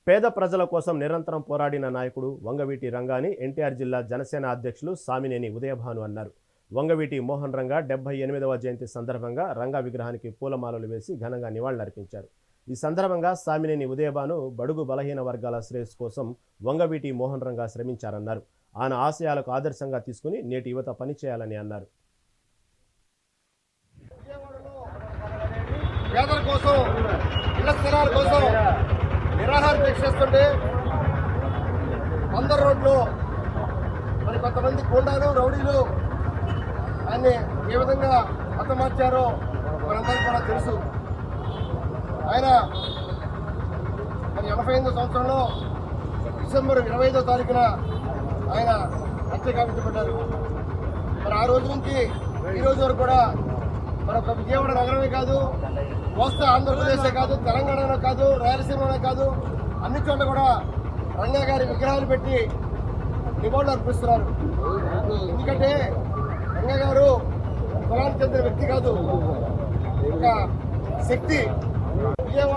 పేద ప్రజల కోసం నిరంతరం పోరాడిన నాయకుడు వంగవీటి రంగా అని ఎన్టీఆర్ జిల్లా జనసేన అధ్యక్షులు సామినేని ఉదయభాను అన్నారు. వంగవీటి మోహన్ రంగా 78వ జయంతి సందర్భంగా రంగా విగ్రహానికి పూలమాలలు వేసి ఘనంగా నివాళులర్పించారు. ఈ సందర్భంగా సామినేని ఉదయభాను బడుగు బలహీన వర్గాల శ్రేయస్సు కోసం వంగవీటి మోహన్ రంగా శ్రమించారన్నారు. ఆయన ఆశయాలకు ఆదర్శంగా తీసుకుని నేటి యువత పనిచేయాలని అన్నారు. పేదల కోసం, ఇళ్ల స్థలాల కోసం నిరాహార దీక్ష చేస్తుంటే 100 రోడ్లు మరి కొంతమంది గూండాలు, రౌడీలు ఆయన్ని ఏ విధంగా హతమార్చారో మనందరికీ కూడా తెలుసు. ఆయన మరి 85వ సంవత్సరంలో డిసెంబర్ 25వ తారీఖున ఆయన హత్య గావించబడ్డారు. మరి ఆ రోజు నుంచి ఈ రోజు వరకు కూడా మన విజయవాడ నగరమే కాదు, కోస్తా ఆంధ్రప్రదేశే కాదు, తెలంగాణలో కాదు, రాయలసీమలో కాదు, అన్ని చోట్ల కూడా రంగా గారి విగ్రహాలు పెట్టి నివాళులు అర్పిస్తున్నారు. ఎందుకంటే రంగా గారు కులానికి చెందిన వ్యక్తి కాదు, ఒక శక్తి. విజయవాడ